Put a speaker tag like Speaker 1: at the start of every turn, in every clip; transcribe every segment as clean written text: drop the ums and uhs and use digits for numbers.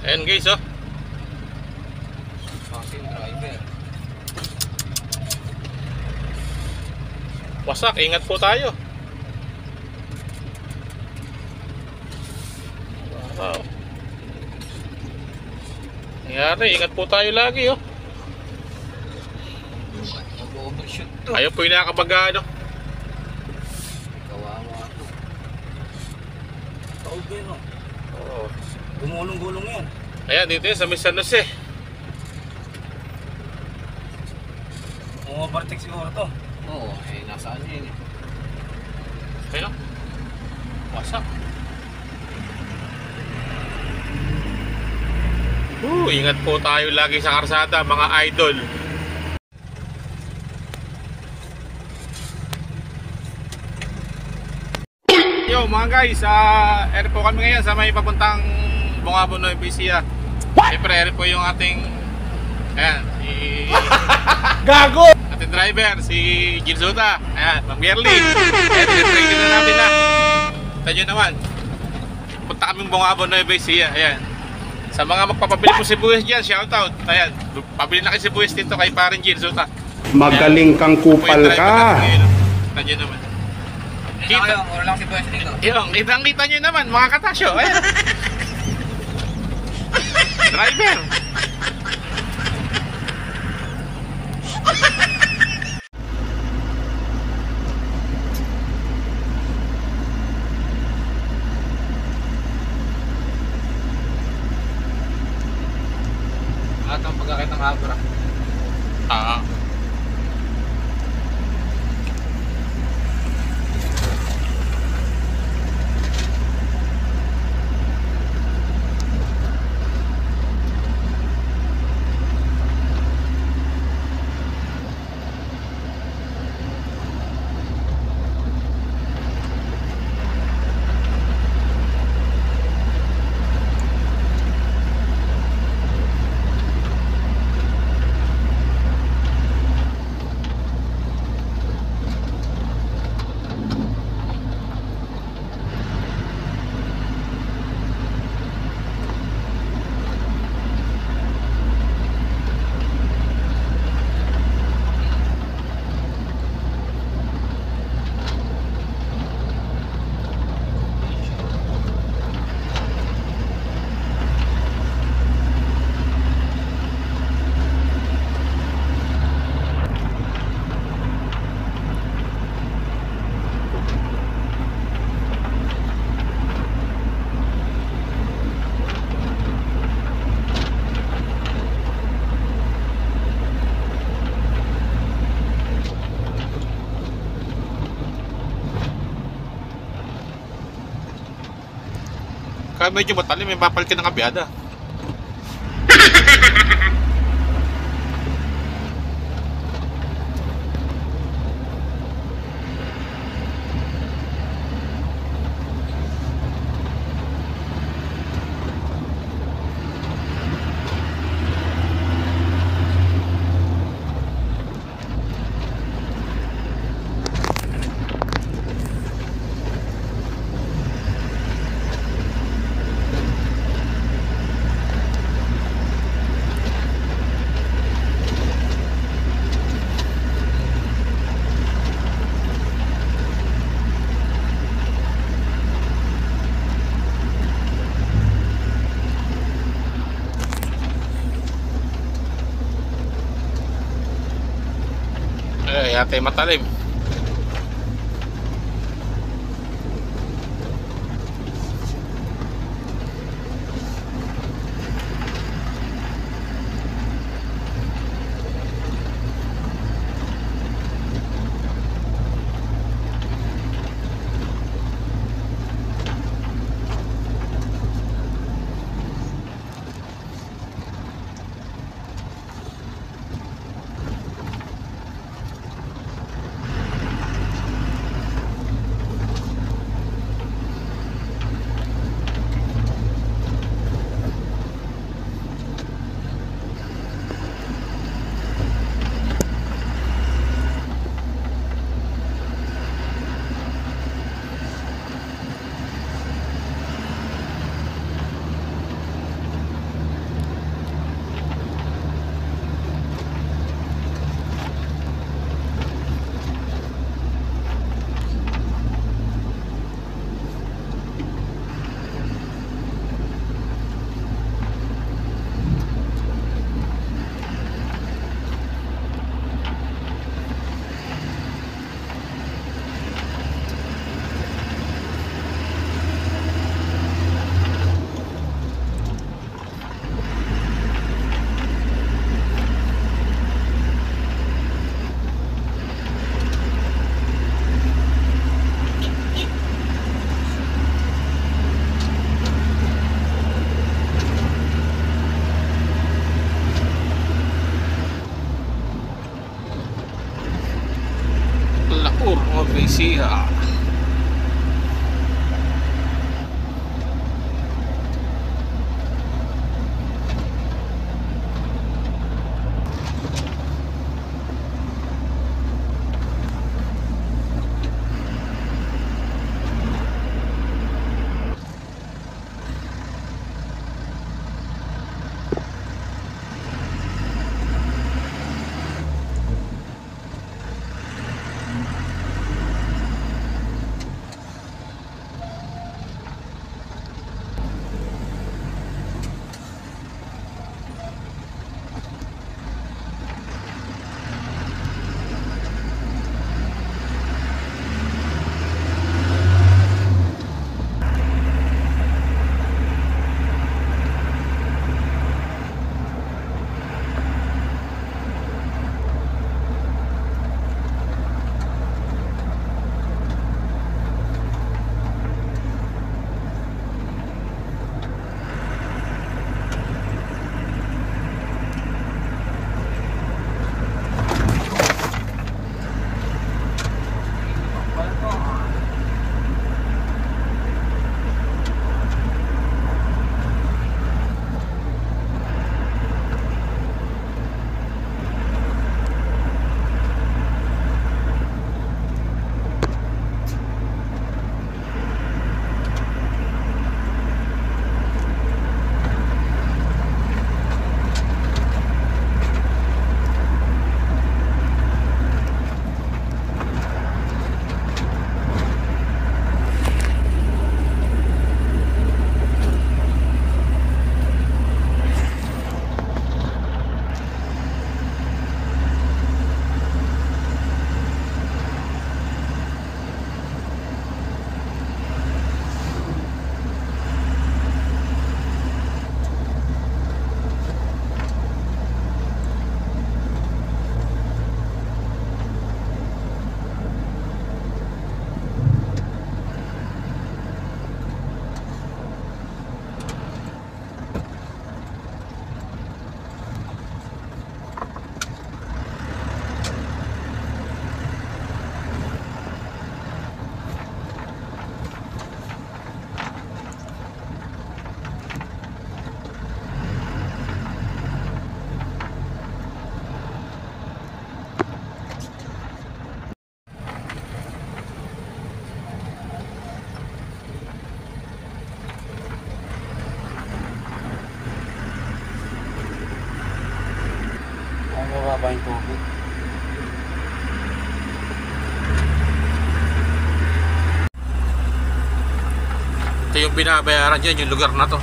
Speaker 1: Ayan guys, oh.
Speaker 2: Fucking driver.
Speaker 1: Wasak, ingat po tayo. Wow. Nangyari, ingat po tayo lagi, oh.
Speaker 2: Mag-overshoot to.
Speaker 1: Ayaw po yung nakakabaga, ano.
Speaker 2: Kawawa to. Taog yun, no?
Speaker 1: Oo.
Speaker 2: Gumulong-gulong yan.
Speaker 1: Ayan, dito yun sa San Jose.
Speaker 2: Overtake siguro to. Oo, nasaan yun eh.
Speaker 1: Ayun, wasak. Ingat po tayo lagi sa karsada, mga idol. Yo mga guys, ere po kami ngayon sa may papuntang Bungabon, Nueva Ecija. Siyempre, ere po yung ating gago! Ating driver, si Gilzuta. Ayan, Mang Merly. Ayan, training na natin na. Tayo naman. Punta kaming Bungabon, Nueva Ecija. Ayan. Sa mga magpapabili po sibuyas dyan, shoutout. Ayan, pabili na kayo sibuyas dito kay paring Gilzuta.
Speaker 3: Magaling kang kupal ka.
Speaker 1: Tayo naman.
Speaker 2: Kita. Wala lang sibuyas dito.
Speaker 1: Yung, kitang-kita nyo naman, mga katasyo. Ayan. Driver.
Speaker 2: At ang pagkakit ng abra.
Speaker 1: Kaya medyo matalim, may papalit ka ng kabiyada. Yate matalim.
Speaker 2: mababa yung tubig.
Speaker 1: Ito yung binabayaran dyan, yung lugar na to.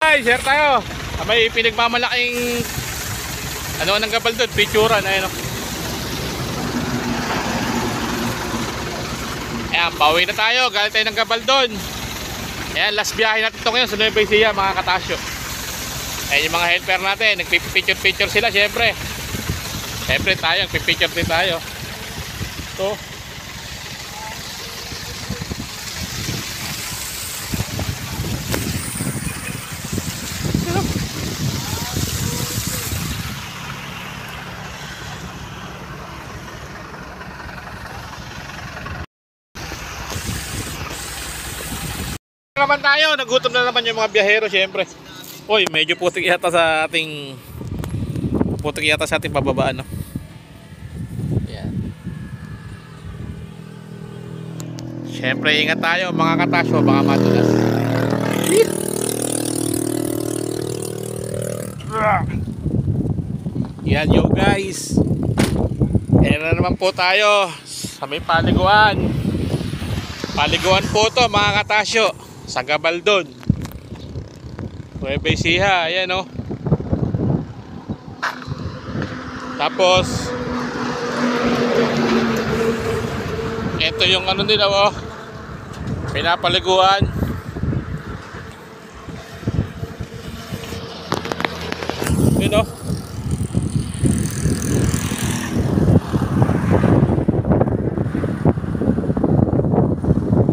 Speaker 1: Ay, share tayo. May pinagmamalaking ano ng Gabaldon, picturean, ayun o. Ayan, pauwi na tayo, galing tayo ng Gabaldon. Ayan, last biyahe natin ito ngayon sa Nueva Ecija, mga katasyo. Ayan yung mga helper natin, nagpipicture sila syempre. Syempre tayo, nagpipicture din tayo. Ito. Naman tayo, nagutom na naman yung mga biyahero syempre. Uy, medyo putik yata sa ating pababaan, no? Yan. Syempre ingat tayo mga katasyo, baka madulas. Yan yo guys. Ayan na naman po tayo sa may paliguan. Paliguan po to mga katasyo, sa Gabaldon, Nueva Ecija. Ayan o. Tapos ito yung ano nila o, pinapaliguan. Yun o.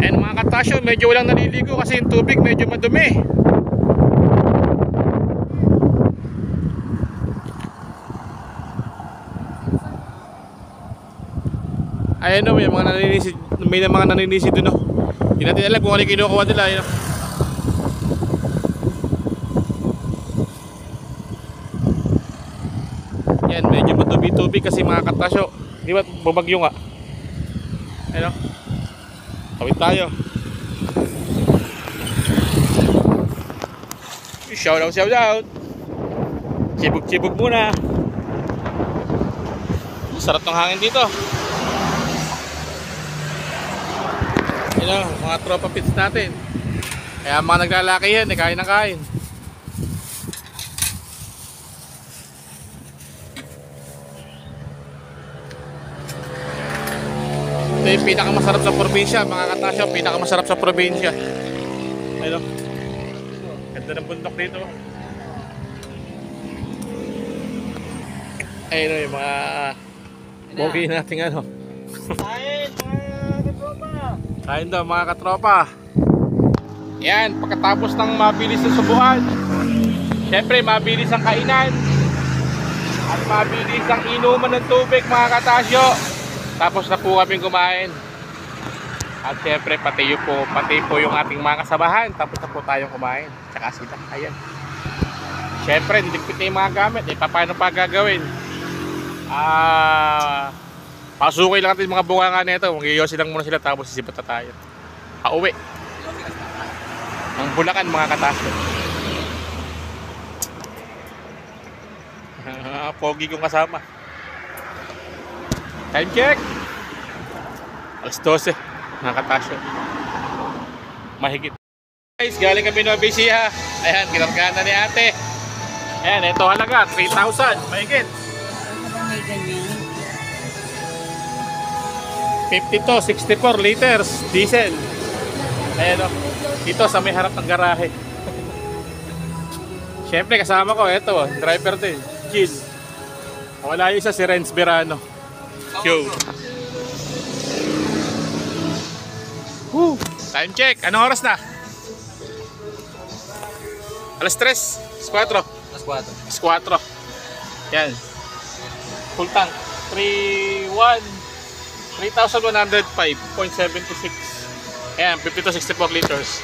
Speaker 1: And mga katasyo, medyo walang naliligo kasi yung tubig medyo madumi. Ayan o, may mga naninisid doon o. Hindi natin alam kung ano yung kinukuha nila. Ayan o. Yan, medyo madumi-tubig kasi mga katasyo. Di ba bumagyo nga? Ayan o. Tawid tayo. Shout out. Chibog muna. Sarap ng hangin dito. Ayan o, mga tropa pits natin. Kaya mga naglalaki yan, kain ng kain. Ito yung pinakamasarap sa probinsya, mga katasyo. Pinakamasarap sa probinsya. Ayun o. Ganda ng bundok dito. Ayun o, yung mga bogi nating ano.
Speaker 2: Kain mga katropa!
Speaker 1: Kain daw mga katropa. Yan, pagkatapos ng mabilis na subuan, syempre mabilis ang kainan at mabilis ang inuman ng tubig mga katasyo. Tapos na po kami kumain. At syempre pati po yung ating mga kasabahan. Tapos na po tayong kumain. Tsaka sila, ayan. Syempre, niligpit na yung mga gamit. Paano pa gagawin? Pasukoy lang natin yung mga bunganga nito. Mag-iyosin lang muna sila tapos sisipat na tayo. Pauwi. Ang Bulacan mga katasyo. Pogi kong kasama. Time check. Alas 12 mga katasyo. Mahigit. Guys, galing kami Nueva Ecija. Ayan, kinargahan na ni ate. Ayan, ito halaga 3,000. Mahigit. 52, 64 liters diesel. Ayan o. Dito sa may harap ng garahe. Siyempre kasama ko, ito driver din, Jill. Wala yung isa, si Renz Berano. Yo. Woo. Time check, anong oras na? Alas 3, 4.
Speaker 2: Alas 4.
Speaker 1: Alas 4. Yan. Full tank. 3,105.76. Ayan, 50 to 64 liters.